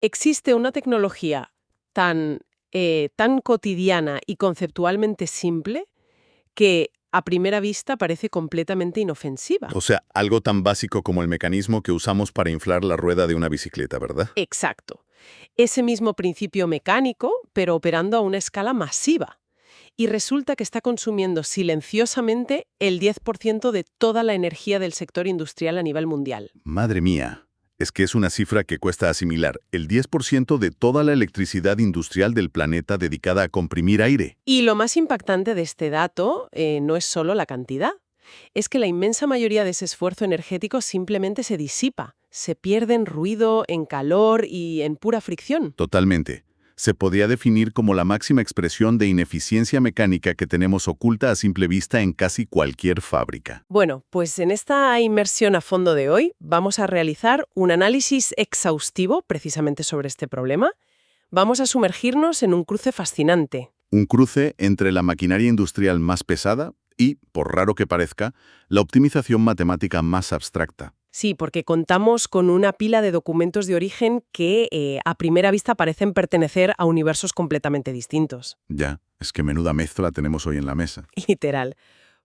Existe una tecnología tan cotidiana y conceptualmente simple que a primera vista parece completamente inofensiva. O sea, algo tan básico como el mecanismo que usamos para inflar la rueda de una bicicleta, ¿verdad? Exacto. Ese mismo principio mecánico, pero operando a una escala masiva. Y resulta que está consumiendo silenciosamente el 10% de toda la energía del sector industrial a nivel mundial. Madre mía, es que es una cifra que cuesta asimilar. El 10% de toda la electricidad industrial del planeta dedicada a comprimir aire. Y lo más impactante de este dato no es solo la cantidad, es que la inmensa mayoría de ese esfuerzo energético simplemente se disipa, se pierde en ruido, en calor y en pura fricción. Totalmente. Se podría definir como la máxima expresión de ineficiencia mecánica que tenemos oculta a simple vista en casi cualquier fábrica. Bueno, pues en esta inmersión a fondo de hoy vamos a realizar un análisis exhaustivo precisamente sobre este problema. Vamos a sumergirnos en un cruce fascinante. Un cruce entre la maquinaria industrial más pesada y, por raro que parezca, la optimización matemática más abstracta. Sí, porque contamos con una pila de documentos de origen que a primera vista parecen pertenecer a universos completamente distintos. Ya, es que menuda mezcla tenemos hoy en la mesa. Literal.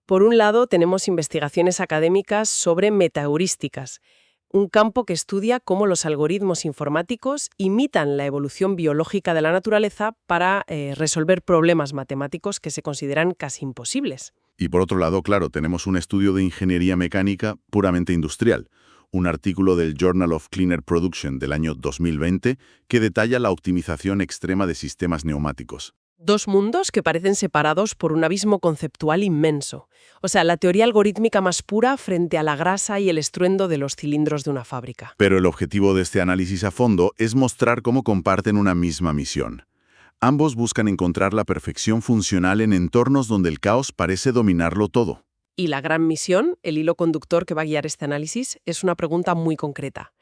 Por un lado, tenemos investigaciones académicas sobre metaheurísticas, un campo que estudia cómo los algoritmos informáticos imitan la evolución biológica de la naturaleza para resolver problemas matemáticos que se consideran casi imposibles. Y por otro lado, claro, tenemos un estudio de ingeniería mecánica puramente industrial, un artículo del Journal of Cleaner Production del año 2020 que detalla la optimización extrema de sistemas neumáticos. Dos mundos que parecen separados por un abismo conceptual inmenso. O sea, la teoría algorítmica más pura frente a la grasa y el estruendo de los cilindros de una fábrica. Pero el objetivo de este análisis a fondo es mostrar cómo comparten una misma misión. Ambos buscan encontrar la perfección funcional en entornos donde el caos parece dominarlo todo. Y la gran misión, el hilo conductor que va a guiar este análisis, es una pregunta muy concreta.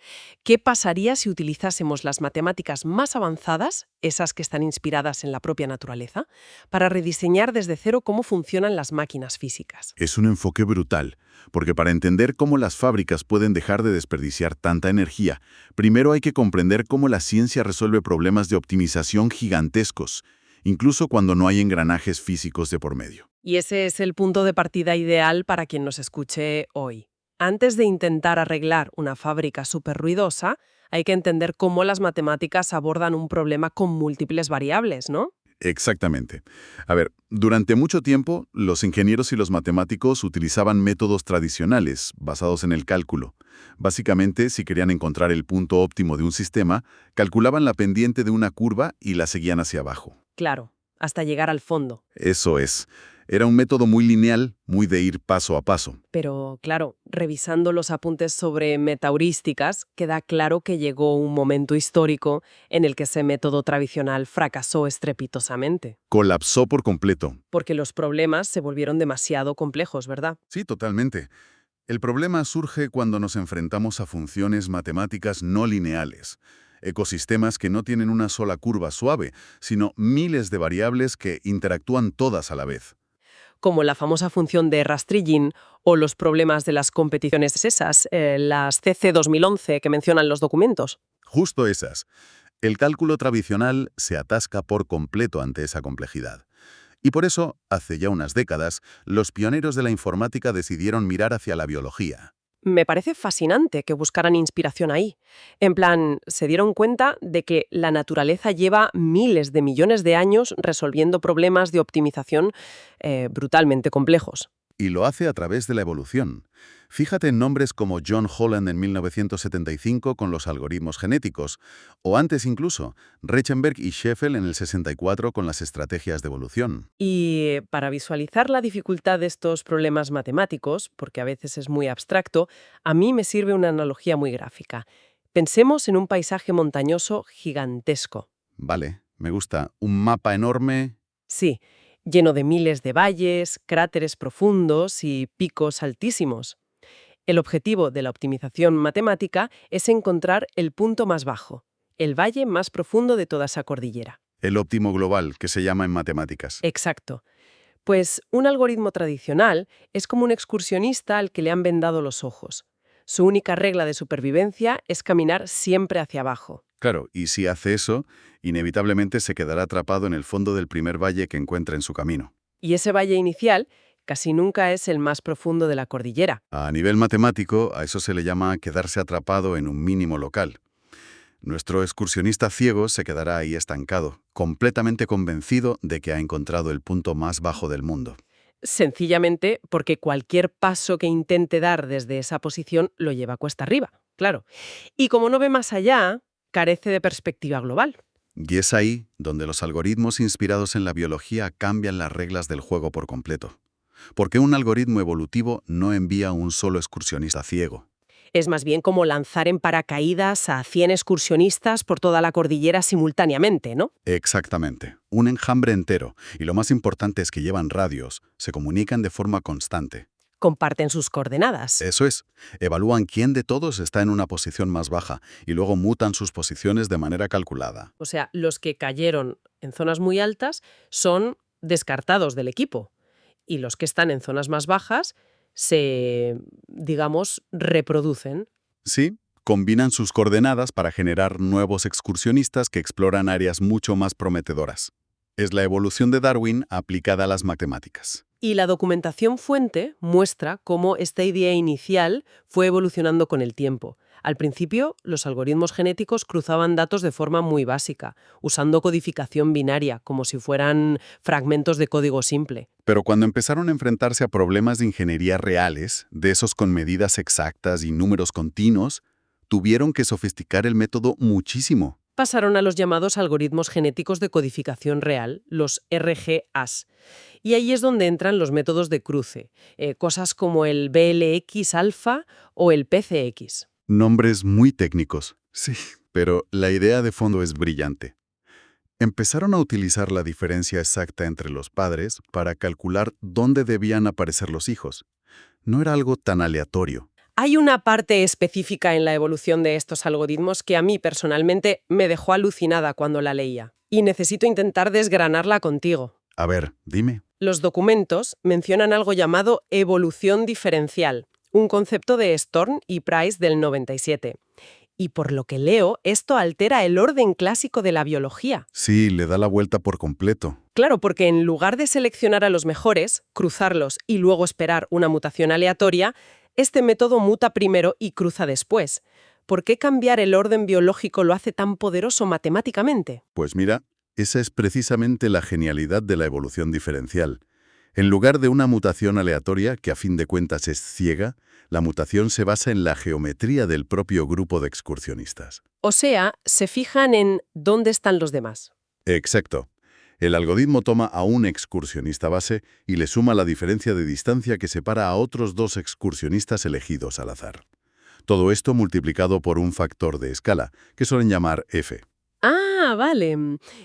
¿Qué pasaría si utilizásemos las matemáticas más avanzadas, esas que están inspiradas en la propia naturaleza, para rediseñar desde cero cómo funcionan las máquinas físicas? Es un enfoque brutal, porque para entender cómo las fábricas pueden dejar de desperdiciar tanta energía, primero hay que comprender cómo la ciencia resuelve problemas de optimización gigantescos, incluso cuando no hay engranajes físicos de por medio. Y ese es el punto de partida ideal para quien nos escuche hoy. Antes de intentar arreglar una fábrica súper ruidosa, hay que entender cómo las matemáticas abordan un problema con múltiples variables, ¿no? Exactamente. A ver, durante mucho tiempo, los ingenieros y los matemáticos utilizaban métodos tradicionales, basados en el cálculo. Básicamente, si querían encontrar el punto óptimo de un sistema, calculaban la pendiente de una curva y la seguían hacia abajo. Claro, hasta llegar al fondo. Eso es. Era un método muy lineal, muy de ir paso a paso. Pero, claro, revisando los apuntes sobre metaheurísticas, queda claro que llegó un momento histórico en el que ese método tradicional fracasó estrepitosamente. Colapsó por completo. Porque los problemas se volvieron demasiado complejos, ¿verdad? Sí, totalmente. El problema surge cuando nos enfrentamos a funciones matemáticas no lineales, ecosistemas que no tienen una sola curva suave, sino miles de variables que interactúan todas a la vez. Como la famosa función de Rastrillin o los problemas de las competiciones esas, las CC 2011 que mencionan los documentos. Justo esas. El cálculo tradicional se atasca por completo ante esa complejidad. Y por eso, hace ya unas décadas, los pioneros de la informática decidieron mirar hacia la biología. Me parece fascinante que buscaran inspiración ahí. En plan, se dieron cuenta de que la naturaleza lleva miles de millones de años resolviendo problemas de optimización brutalmente complejos. Y lo hace a través de la evolución. Fíjate en nombres como John Holland en 1975 con los algoritmos genéticos, o antes incluso, Reichenberg y Sheffield en el 64 con las estrategias de evolución. Y para visualizar la dificultad de estos problemas matemáticos, porque a veces es muy abstracto, a mí me sirve una analogía muy gráfica. Pensemos en un paisaje montañoso gigantesco. Vale, me gusta. Un mapa enorme. Sí, lleno de miles de valles, cráteres profundos y picos altísimos. El objetivo de la optimización matemática es encontrar el punto más bajo, el valle más profundo de toda esa cordillera. El óptimo global, que se llama en matemáticas. Exacto. Pues un algoritmo tradicional es como un excursionista al que le han vendado los ojos. Su única regla de supervivencia es caminar siempre hacia abajo. Claro, y si hace eso, inevitablemente se quedará atrapado en el fondo del primer valle que encuentra en su camino. Y ese valle inicial casi nunca es el más profundo de la cordillera. A nivel matemático, a eso se le llama quedarse atrapado en un mínimo local. Nuestro excursionista ciego se quedará ahí estancado, completamente convencido de que ha encontrado el punto más bajo del mundo. Sencillamente porque cualquier paso que intente dar desde esa posición lo lleva cuesta arriba, claro. Y como no ve más allá, carece de perspectiva global. Y es ahí donde los algoritmos inspirados en la biología cambian las reglas del juego por completo. Porque un algoritmo evolutivo no envía a un solo excursionista ciego. Es más bien como lanzar en paracaídas a 100 excursionistas por toda la cordillera simultáneamente, ¿no? Exactamente. Un enjambre entero. Y lo más importante es que llevan radios, se comunican de forma constante. Comparten sus coordenadas. Eso es. Evalúan quién de todos está en una posición más baja y luego mutan sus posiciones de manera calculada. O sea, los que cayeron en zonas muy altas son descartados del equipo. Y los que están en zonas más bajas se, digamos, reproducen. Sí, combinan sus coordenadas para generar nuevos excursionistas que exploran áreas mucho más prometedoras. Es la evolución de Darwin aplicada a las matemáticas. Y la documentación fuente muestra cómo esta idea inicial fue evolucionando con el tiempo. Al principio, los algoritmos genéticos cruzaban datos de forma muy básica, usando codificación binaria, como si fueran fragmentos de código simple. Pero cuando empezaron a enfrentarse a problemas de ingeniería reales, de esos con medidas exactas y números continuos, tuvieron que sofisticar el método muchísimo. Pasaron a los llamados algoritmos genéticos de codificación real, los RGAs. Y ahí es donde entran los métodos de cruce, cosas como el BLX-alfa o el PCX. Nombres muy técnicos. Sí, pero la idea de fondo es brillante. Empezaron a utilizar la diferencia exacta entre los padres para calcular dónde debían aparecer los hijos. No era algo tan aleatorio. Hay una parte específica en la evolución de estos algoritmos que a mí personalmente me dejó alucinada cuando la leía. Y necesito intentar desgranarla contigo. A ver, dime. Los documentos mencionan algo llamado evolución diferencial, un concepto de Storm y Price del 97. Y por lo que leo, esto altera el orden clásico de la biología. Sí, le da la vuelta por completo. Claro, porque en lugar de seleccionar a los mejores, cruzarlos y luego esperar una mutación aleatoria, este método muta primero y cruza después. ¿Por qué cambiar el orden biológico lo hace tan poderoso matemáticamente? Pues mira, esa es precisamente la genialidad de la evolución diferencial. En lugar de una mutación aleatoria, que a fin de cuentas es ciega, la mutación se basa en la geometría del propio grupo de excursionistas. O sea, se fijan en dónde están los demás. Exacto. El algoritmo toma a un excursionista base y le suma la diferencia de distancia que separa a otros dos excursionistas elegidos al azar. Todo esto multiplicado por un factor de escala, que suelen llamar F. Ah, vale.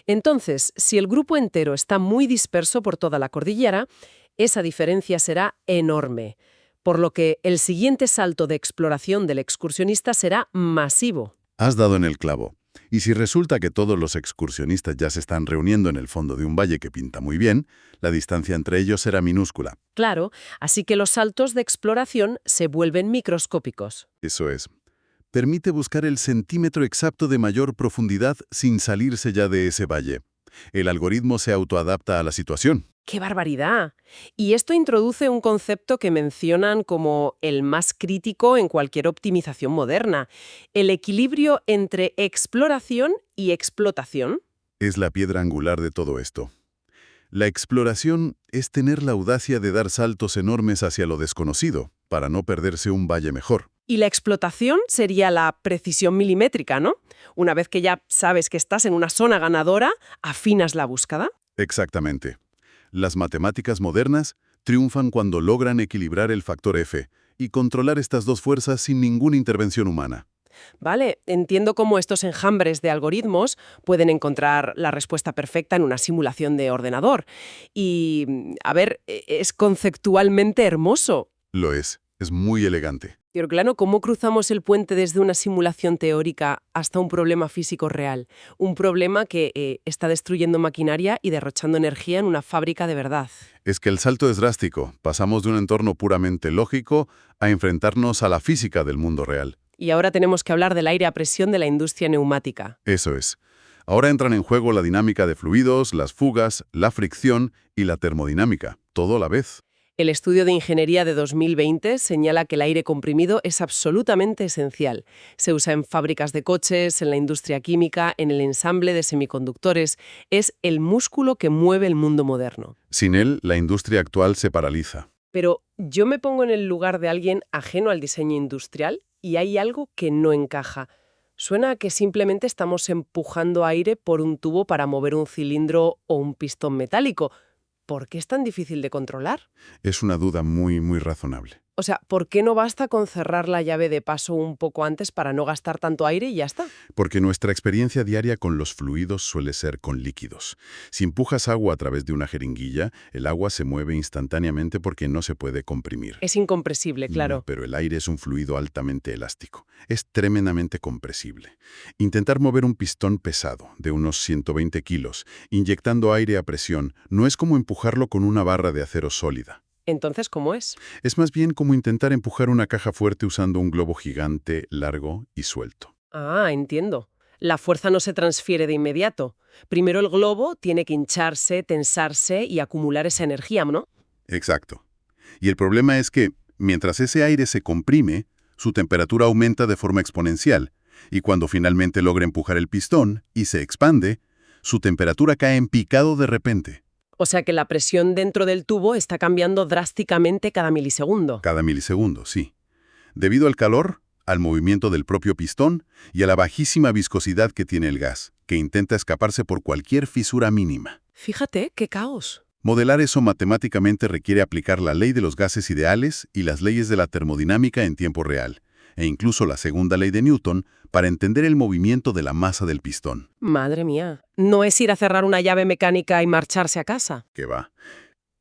Entonces, si el grupo entero está muy disperso por toda la cordillera, esa diferencia será enorme, por lo que el siguiente salto de exploración del excursionista será masivo. Has dado en el clavo. Y si resulta que todos los excursionistas ya se están reuniendo en el fondo de un valle que pinta muy bien, la distancia entre ellos será minúscula. Claro, así que los saltos de exploración se vuelven microscópicos. Eso es. Permite buscar el centímetro exacto de mayor profundidad sin salirse ya de ese valle. El algoritmo se autoadapta a la situación. ¡Qué barbaridad! Y esto introduce un concepto que mencionan como el más crítico en cualquier optimización moderna, el equilibrio entre exploración y explotación. Es la piedra angular de todo esto. La exploración es tener la audacia de dar saltos enormes hacia lo desconocido, para no perderse un valle mejor. Y la explotación sería la precisión milimétrica, ¿no? Una vez que ya sabes que estás en una zona ganadora, afinas la búsqueda. Exactamente. Las matemáticas modernas triunfan cuando logran equilibrar el factor F y controlar estas dos fuerzas sin ninguna intervención humana. Vale, entiendo cómo estos enjambres de algoritmos pueden encontrar la respuesta perfecta en una simulación de ordenador. Y, a ver, es conceptualmente hermoso. Lo es muy elegante. Pero claro, ¿cómo cruzamos el puente desde una simulación teórica hasta un problema físico real? Un problema que está destruyendo maquinaria y derrochando energía en una fábrica de verdad. Es que el salto es drástico. Pasamos de un entorno puramente lógico a enfrentarnos a la física del mundo real. Y ahora tenemos que hablar del aire a presión de la industria neumática. Eso es. Ahora entran en juego la dinámica de fluidos, las fugas, la fricción y la termodinámica, todo a la vez. El estudio de ingeniería de 2020 señala que el aire comprimido es absolutamente esencial. Se usa en fábricas de coches, en la industria química, en el ensamble de semiconductores. Es el músculo que mueve el mundo moderno. Sin él, la industria actual se paraliza. Pero yo me pongo en el lugar de alguien ajeno al diseño industrial y hay algo que no encaja. Suena a que simplemente estamos empujando aire por un tubo para mover un cilindro o un pistón metálico. ¿Por qué es tan difícil de controlar? Es una duda muy, muy razonable. O sea, ¿por qué no basta con cerrar la llave de paso un poco antes para no gastar tanto aire y ya está? Porque nuestra experiencia diaria con los fluidos suele ser con líquidos. Si empujas agua a través de una jeringuilla, el agua se mueve instantáneamente porque no se puede comprimir. Es incompresible, claro. Pero el aire es un fluido altamente elástico. Es tremendamente compresible. Intentar mover un pistón pesado, de unos 120 kilos, inyectando aire a presión, no es como empujarlo con una barra de acero sólida. Entonces, ¿cómo es? Es más bien como intentar empujar una caja fuerte usando un globo gigante, largo y suelto. Ah, entiendo. La fuerza no se transfiere de inmediato. Primero el globo tiene que hincharse, tensarse y acumular esa energía, ¿no? Exacto. Y el problema es que, mientras ese aire se comprime, su temperatura aumenta de forma exponencial, y cuando finalmente logra empujar el pistón y se expande, su temperatura cae en picado de repente. O sea que la presión dentro del tubo está cambiando drásticamente cada milisegundo. Cada milisegundo, sí. Debido al calor, al movimiento del propio pistón y a la bajísima viscosidad que tiene el gas, que intenta escaparse por cualquier fisura mínima. Fíjate, qué caos. Modelar eso matemáticamente requiere aplicar la ley de los gases ideales y las leyes de la termodinámica en tiempo real, e incluso la segunda ley de Newton, para entender el movimiento de la masa del pistón. Madre mía. No es ir a cerrar una llave mecánica y marcharse a casa. ¿Qué va?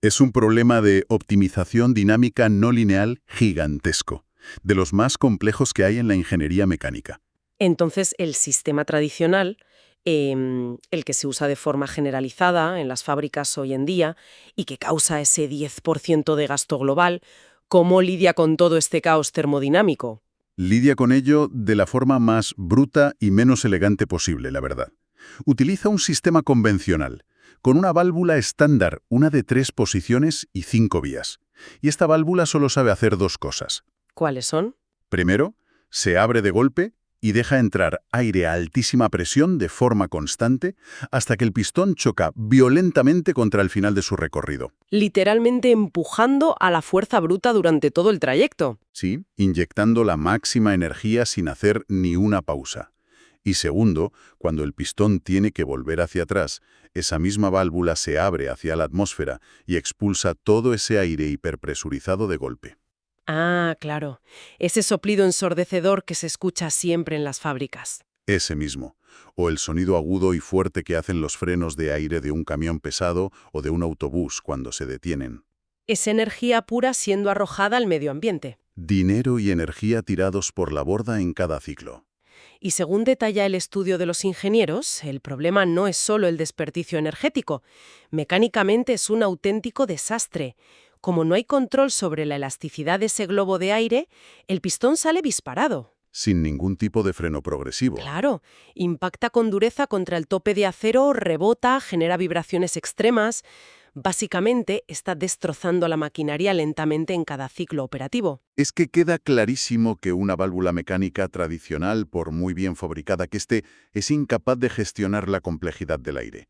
Es un problema de optimización dinámica no lineal gigantesco, de los más complejos que hay en la ingeniería mecánica. Entonces, el sistema tradicional, el que se usa de forma generalizada en las fábricas hoy en día y que causa ese 10% de gasto global, ¿cómo lidia con todo este caos termodinámico? Lidia con ello de la forma más bruta y menos elegante posible, la verdad. Utiliza un sistema convencional, con una válvula estándar, una de 3 posiciones y 5 vías. Y esta válvula solo sabe hacer 2 cosas. ¿Cuáles son? Primero, se abre de golpe y deja entrar aire a altísima presión de forma constante hasta que el pistón choca violentamente contra el final de su recorrido. Literalmente empujando a la fuerza bruta durante todo el trayecto. Sí, inyectando la máxima energía sin hacer ni una pausa. Y segundo, cuando el pistón tiene que volver hacia atrás, esa misma válvula se abre hacia la atmósfera y expulsa todo ese aire hiperpresurizado de golpe. Ah, claro. Ese soplido ensordecedor que se escucha siempre en las fábricas. Ese mismo. O el sonido agudo y fuerte que hacen los frenos de aire de un camión pesado o de un autobús cuando se detienen. Es energía pura siendo arrojada al medio ambiente. Dinero y energía tirados por la borda en cada ciclo. Y según detalla el estudio de los ingenieros, el problema no es solo el desperdicio energético. Mecánicamente es un auténtico desastre. Como no hay control sobre la elasticidad de ese globo de aire, el pistón sale disparado. Sin ningún tipo de freno progresivo. Claro, impacta con dureza contra el tope de acero, rebota, genera vibraciones extremas. Básicamente está destrozando la maquinaria lentamente en cada ciclo operativo. Es que queda clarísimo que una válvula mecánica tradicional, por muy bien fabricada que esté, es incapaz de gestionar la complejidad del aire.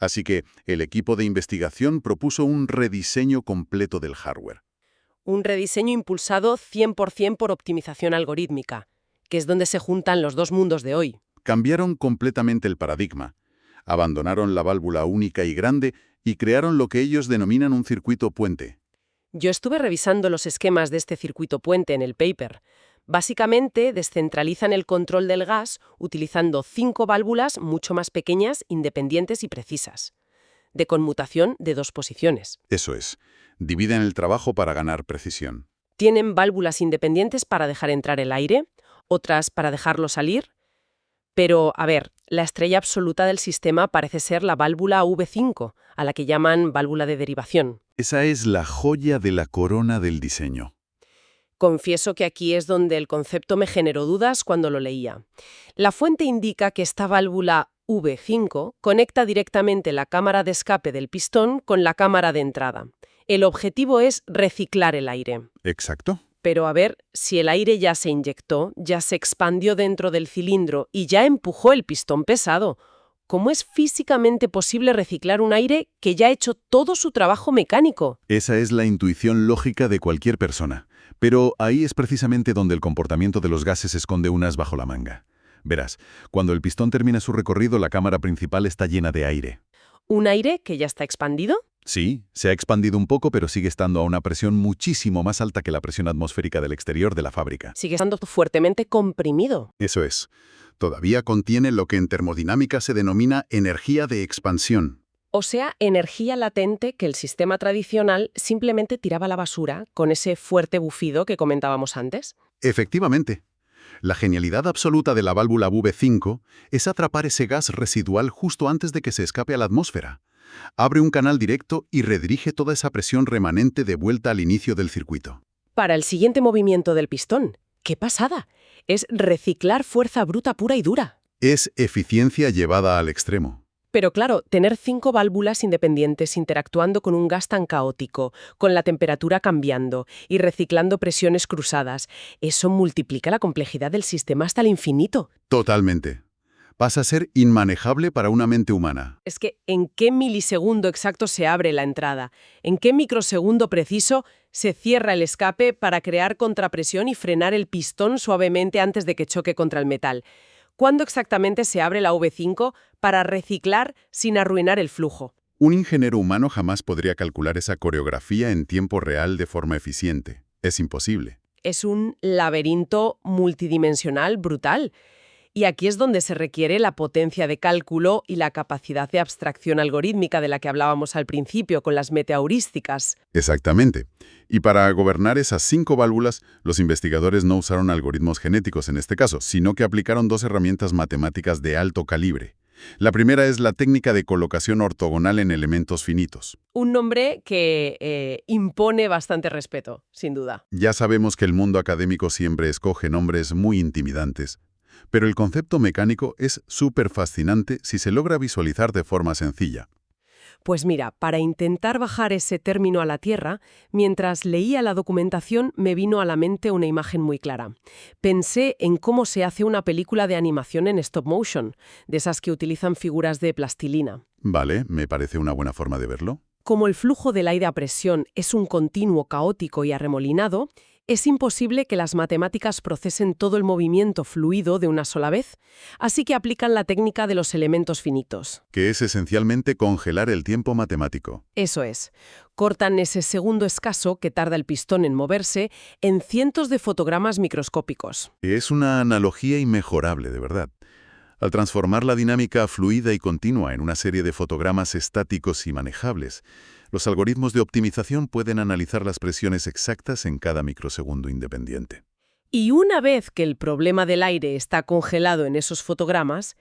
Así que el equipo de investigación propuso un rediseño completo del hardware. Un rediseño impulsado 100% por optimización algorítmica, que es donde se juntan los dos mundos de hoy. Cambiaron completamente el paradigma. Abandonaron la válvula única y grande y crearon lo que ellos denominan un circuito puente. Yo estuve revisando los esquemas de este circuito puente en el paper. Básicamente, descentralizan el control del gas utilizando 5 válvulas mucho más pequeñas, independientes y precisas, de conmutación de 2 posiciones. Eso es. Dividen el trabajo para ganar precisión. Tienen válvulas independientes para dejar entrar el aire, otras para dejarlo salir. Pero, a ver, la estrella absoluta del sistema parece ser la válvula V5, a la que llaman válvula de derivación. Esa es la joya de la corona del diseño. Confieso que aquí es donde el concepto me generó dudas cuando lo leía. La fuente indica que esta válvula V5 conecta directamente la cámara de escape del pistón con la cámara de entrada. El objetivo es reciclar el aire. Exacto. Pero a ver, si el aire ya se inyectó, ya se expandió dentro del cilindro y ya empujó el pistón pesado, ¿cómo es físicamente posible reciclar un aire que ya ha hecho todo su trabajo mecánico? Esa es la intuición lógica de cualquier persona. Pero ahí es precisamente donde el comportamiento de los gases esconde un as bajo la manga. Verás, cuando el pistón termina su recorrido, la cámara principal está llena de aire. ¿Un aire que ya está expandido? Sí, se ha expandido un poco, pero sigue estando a una presión muchísimo más alta que la presión atmosférica del exterior de la fábrica. Sigue estando fuertemente comprimido. Eso es. Todavía contiene lo que en termodinámica se denomina energía de expansión. O sea, energía latente que el sistema tradicional simplemente tiraba a la basura con ese fuerte bufido que comentábamos antes. Efectivamente. La genialidad absoluta de la válvula V5 es atrapar ese gas residual justo antes de que se escape a la atmósfera. Abre un canal directo y redirige toda esa presión remanente de vuelta al inicio del circuito. Para el siguiente movimiento del pistón. ¡Qué pasada! Es reciclar fuerza bruta pura y dura. Es eficiencia llevada al extremo. Pero claro, tener 5 válvulas independientes interactuando con un gas tan caótico, con la temperatura cambiando y reciclando presiones cruzadas, eso multiplica la complejidad del sistema hasta el infinito. Totalmente. Pasa a ser inmanejable para una mente humana. Es que, ¿en qué milisegundo exacto se abre la entrada? ¿En qué microsegundo preciso se cierra el escape para crear contrapresión y frenar el pistón suavemente antes de que choque contra el metal? ¿Cuándo exactamente se abre la V5 para reciclar sin arruinar el flujo? Un ingeniero humano jamás podría calcular esa coreografía en tiempo real de forma eficiente. Es imposible. Es un laberinto multidimensional brutal. Y aquí es donde se requiere la potencia de cálculo y la capacidad de abstracción algorítmica de la que hablábamos al principio con las metaheurísticas. Exactamente. Y para gobernar esas 5 válvulas, los investigadores no usaron algoritmos genéticos en este caso, sino que aplicaron 2 herramientas matemáticas de alto calibre. La primera es la técnica de colocación ortogonal en elementos finitos. Un nombre que impone bastante respeto, sin duda. Ya sabemos que el mundo académico siempre escoge nombres muy intimidantes, pero el concepto mecánico es súper fascinante si se logra visualizar de forma sencilla. Pues mira, para intentar bajar ese término a la tierra, mientras leía la documentación me vino a la mente una imagen muy clara. Pensé en cómo se hace una película de animación en stop motion, de esas que utilizan figuras de plastilina. Vale, me parece una buena forma de verlo. Como el flujo del aire a presión es un continuo caótico y arremolinado, es imposible que las matemáticas procesen todo el movimiento fluido de una sola vez, así que aplican la técnica de los elementos finitos. Que es esencialmente congelar el tiempo matemático. Eso es. Cortan ese segundo escaso que tarda el pistón en moverse en cientos de fotogramas microscópicos. Es una analogía inmejorable, de verdad. Al transformar la dinámica fluida y continua en una serie de fotogramas estáticos y manejables, los algoritmos de optimización pueden analizar las presiones exactas en cada microsegundo independiente. Y una vez que el problema del aire está congelado en esos fotogramas,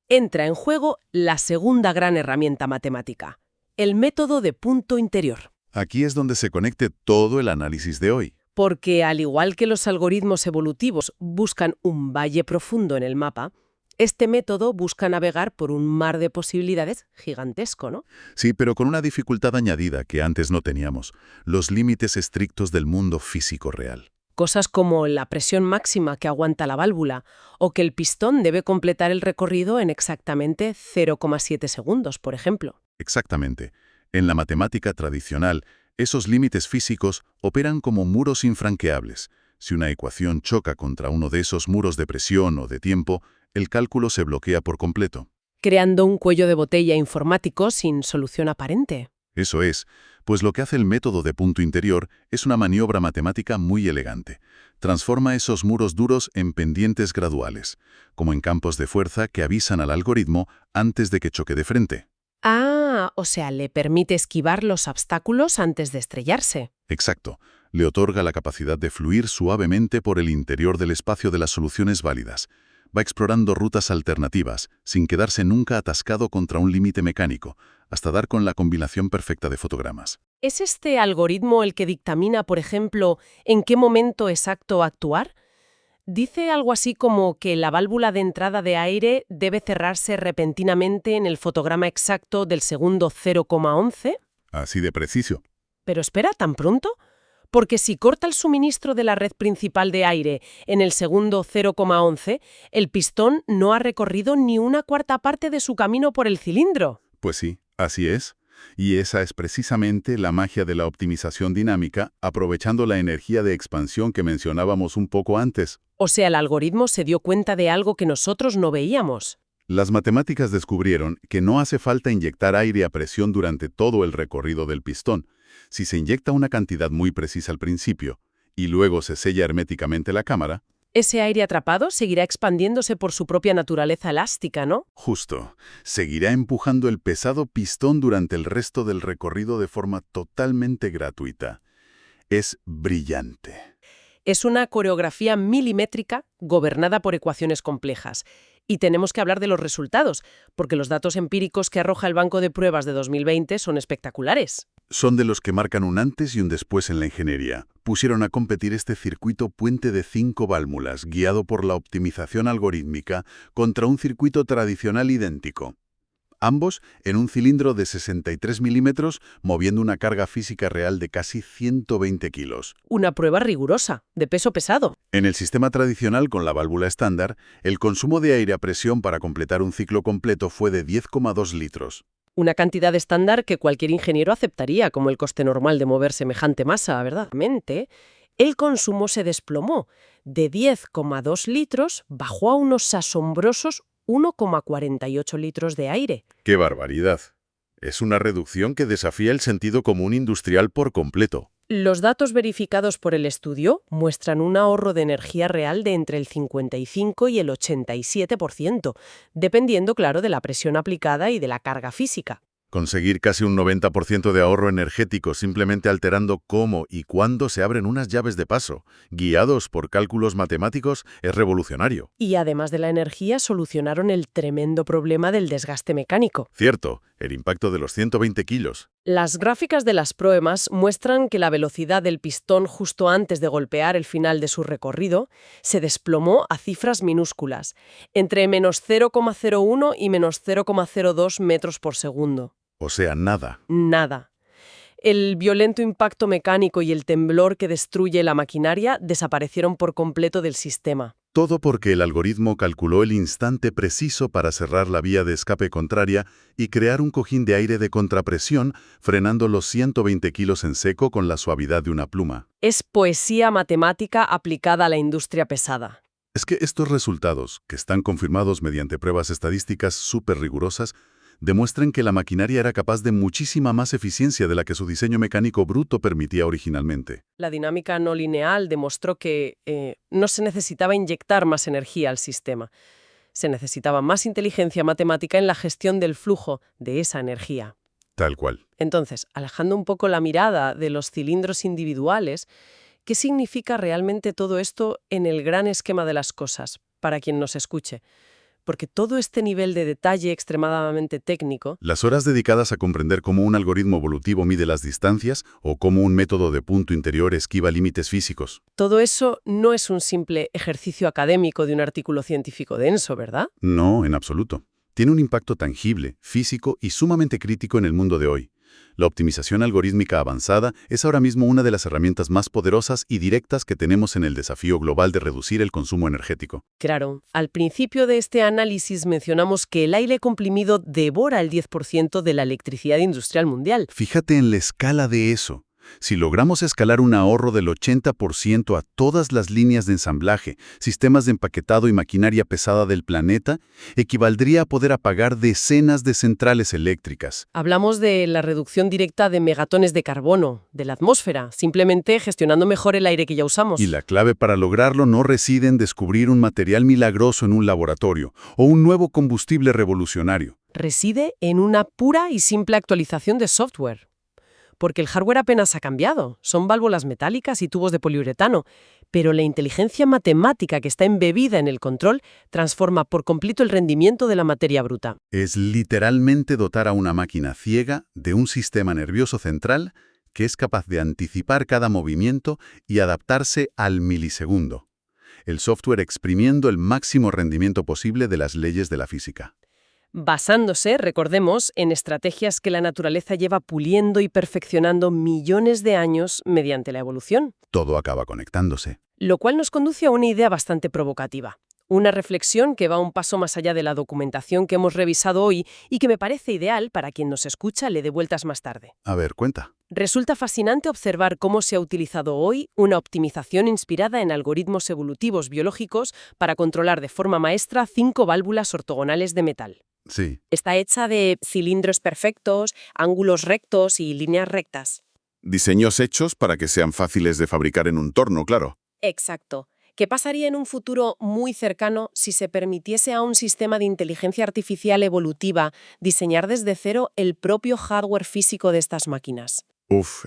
entra en juego la segunda gran herramienta matemática, el método de punto interior. Aquí es donde se conecte todo el análisis de hoy. Porque al igual que los algoritmos evolutivos buscan un valle profundo en el mapa, este método busca navegar por un mar de posibilidades gigantesco, ¿no? Sí, pero con una dificultad añadida que antes no teníamos, los límites estrictos del mundo físico real. Cosas como la presión máxima que aguanta la válvula o que el pistón debe completar el recorrido en exactamente 0,7 segundos, por ejemplo. Exactamente. En la matemática tradicional, esos límites físicos operan como muros infranqueables. Si una ecuación choca contra uno de esos muros de presión o de tiempo, el cálculo se bloquea por completo. Creando un cuello de botella informático sin solución aparente. Eso es, pues lo que hace el método de punto interior es una maniobra matemática muy elegante. Transforma esos muros duros en pendientes graduales, como en campos de fuerza que avisan al algoritmo antes de que choque de frente. Ah, o sea, le permite esquivar los obstáculos antes de estrellarse. Exacto. Le otorga la capacidad de fluir suavemente por el interior del espacio de las soluciones válidas. va explorando rutas alternativas, sin quedarse nunca atascado contra un límite mecánico, hasta dar con la combinación perfecta de fotogramas. ¿Es este algoritmo el que dictamina, por ejemplo, en qué momento exacto actuar? Dice algo así como que la válvula de entrada de aire debe cerrarse repentinamente en el fotograma exacto del segundo 0,11. Así de preciso. Pero espera, ¿tan pronto? Porque si corta el suministro de la red principal de aire en el segundo 0,11, el pistón no ha recorrido ni una cuarta parte de su camino por el cilindro. Pues sí, así es. Y esa es precisamente la magia de la optimización dinámica, aprovechando la energía de expansión que mencionábamos un poco antes. O sea, el algoritmo se dio cuenta de algo que nosotros no veíamos. Las matemáticas descubrieron que no hace falta inyectar aire a presión durante todo el recorrido del pistón. Si se inyecta una cantidad muy precisa al principio y luego se sella herméticamente la cámara, Ese aire atrapado seguirá expandiéndose por su propia naturaleza elástica, ¿no? justo, seguirá empujando el pesado pistón durante el resto del recorrido de forma totalmente gratuita. Es brillante. Es una coreografía milimétrica gobernada por ecuaciones complejas. Y tenemos que hablar de los resultados, porque los datos empíricos que arroja el Banco de Pruebas de 2020 son espectaculares. Son de los que marcan un antes y un después en la ingeniería. Pusieron a competir este circuito puente de 5 válvulas, guiado por la optimización algorítmica, contra un circuito tradicional idéntico. Ambos en un cilindro de 63 milímetros, moviendo una carga física real de casi 120 kilos. Una prueba rigurosa, de peso pesado. En el sistema tradicional con la válvula estándar, el consumo de aire a presión para completar un ciclo completo fue de 10,2 litros. Una cantidad estándar que cualquier ingeniero aceptaría como el coste normal de mover semejante masa, ¿verdad? El consumo se desplomó. De 10,2 litros bajó a unos asombrosos 1,48 litros de aire. ¡Qué barbaridad! Es una reducción que desafía el sentido común industrial por completo. Los datos verificados por el estudio muestran un ahorro de energía real de entre el 55 y el 87%, dependiendo, claro, de la presión aplicada y de la carga física. Conseguir casi un 90% de ahorro energético simplemente alterando cómo y cuándo se abren unas llaves de paso, guiados por cálculos matemáticos, es revolucionario. Y además de la energía, solucionaron el tremendo problema del desgaste mecánico. Cierto, el impacto de los 120 kilos. Las gráficas de las pruebas muestran que la velocidad del pistón justo antes de golpear el final de su recorrido se desplomó a cifras minúsculas, entre menos 0,01 y menos 0,02 metros por segundo. O sea, nada. Nada. El violento impacto mecánico y el temblor que destruye la maquinaria desaparecieron por completo del sistema. Todo porque el algoritmo calculó el instante preciso para cerrar la vía de escape contraria y crear un cojín de aire de contrapresión, frenando los 120 kilos en seco con la suavidad de una pluma. Es poesía matemática aplicada a la industria pesada. Es que estos resultados, que están confirmados mediante pruebas estadísticas súper rigurosas, demuestran que la maquinaria era capaz de muchísima más eficiencia de la que su diseño mecánico bruto permitía originalmente. La dinámica no lineal demostró que no se necesitaba inyectar más energía al sistema. Se necesitaba más inteligencia matemática en la gestión del flujo de esa energía. Tal cual. Entonces, alejando un poco la mirada de los cilindros individuales, ¿qué significa realmente todo esto en el gran esquema de las cosas, para quien nos escuche? Porque todo este nivel de detalle extremadamente técnico... Las horas dedicadas a comprender cómo un algoritmo evolutivo mide las distancias o cómo un método de punto interior esquiva límites físicos. Todo eso no es un simple ejercicio académico de un artículo científico denso, ¿verdad? No, en absoluto. Tiene un impacto tangible, físico y sumamente crítico en el mundo de hoy. La optimización algorítmica avanzada es ahora mismo una de las herramientas más poderosas y directas que tenemos en el desafío global de reducir el consumo energético. Claro, al principio de este análisis mencionamos que el aire comprimido devora el 10% de la electricidad industrial mundial. Fíjate en la escala de eso. Si logramos escalar un ahorro del 80% a todas las líneas de ensamblaje, sistemas de empaquetado y maquinaria pesada del planeta, equivaldría a poder apagar decenas de centrales eléctricas. Hablamos de la reducción directa de megatones de carbono, de la atmósfera, simplemente gestionando mejor el aire que ya usamos. Y la clave para lograrlo no reside en descubrir un material milagroso en un laboratorio o un nuevo combustible revolucionario. Reside en una pura y simple actualización de software. porque el hardware apenas ha cambiado. Son válvulas metálicas y tubos de poliuretano, pero la inteligencia matemática que está embebida en el control transforma por completo el rendimiento de la materia bruta. Es literalmente dotar a una máquina ciega de un sistema nervioso central que es capaz de anticipar cada movimiento y adaptarse al milisegundo. El software exprimiendo el máximo rendimiento posible de las leyes de la física. Basándose, recordemos, en estrategias que la naturaleza lleva puliendo y perfeccionando millones de años mediante la evolución. Todo acaba conectándose. Lo cual nos conduce a una idea bastante provocativa. Una reflexión que va un paso más allá de la documentación que hemos revisado hoy y que me parece ideal para quien nos escucha le dé vueltas más tarde. A ver, cuenta. Resulta fascinante observar cómo se ha utilizado hoy una optimización inspirada en algoritmos evolutivos biológicos para controlar de forma maestra 5 válvulas ortogonales de metal. Sí. Está hecha de cilindros perfectos, ángulos rectos y líneas rectas. Diseños hechos para que sean fáciles de fabricar en un torno, claro. Exacto. ¿Qué pasaría en un futuro muy cercano si se permitiese a un sistema de inteligencia artificial evolutiva diseñar desde cero el propio hardware físico de estas máquinas?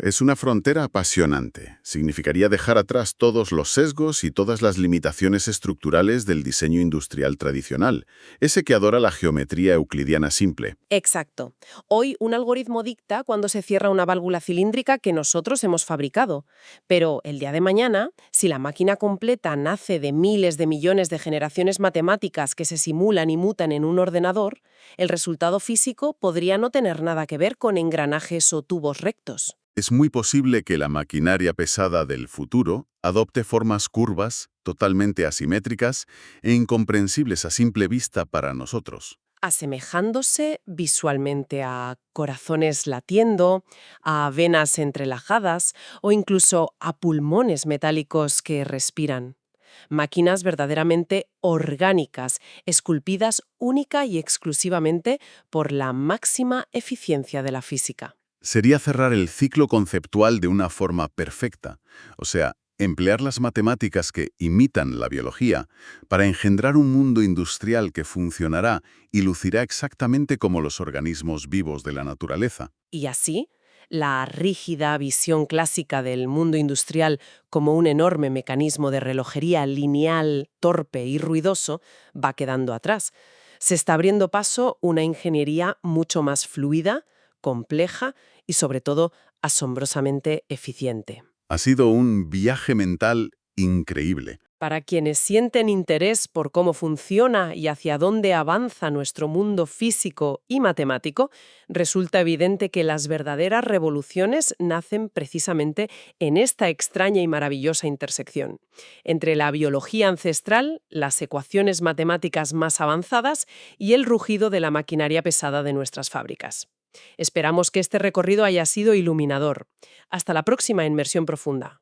Es una frontera apasionante. Significaría dejar atrás todos los sesgos y todas las limitaciones estructurales del diseño industrial tradicional, ese que adora la geometría euclidiana simple. Exacto. Hoy un algoritmo dicta cuándo se cierra una válvula cilíndrica que nosotros hemos fabricado. Pero el día de mañana, si la máquina completa nace de miles de millones de generaciones matemáticas que se simulan y mutan en un ordenador, el resultado físico podría no tener nada que ver con engranajes o tubos rectos. Es muy posible que la maquinaria pesada del futuro adopte formas curvas, totalmente asimétricas e incomprensibles a simple vista para nosotros. Asemejándose visualmente a corazones latiendo, a venas entrelajadas o incluso a pulmones metálicos que respiran. Máquinas verdaderamente orgánicas, esculpidas única y exclusivamente por la máxima eficiencia de la física. Sería cerrar el ciclo conceptual de una forma perfecta, o sea, emplear las matemáticas que imitan la biología para engendrar un mundo industrial que funcionará y lucirá exactamente como los organismos vivos de la naturaleza. Y así, la rígida visión clásica del mundo industrial como un enorme mecanismo de relojería lineal, torpe y ruidoso va quedando atrás. Se está abriendo paso una ingeniería mucho más fluida, compleja y, sobre todo, asombrosamente eficiente. Ha sido un viaje mental increíble. Para quienes sienten interés por cómo funciona y hacia dónde avanza nuestro mundo físico y matemático, resulta evidente que las verdaderas revoluciones nacen precisamente en esta extraña y maravillosa intersección, entre la biología ancestral, las ecuaciones matemáticas más avanzadas y el rugido de la maquinaria pesada de nuestras fábricas. Esperamos que este recorrido haya sido iluminador. Hasta la próxima Inmersión Profunda.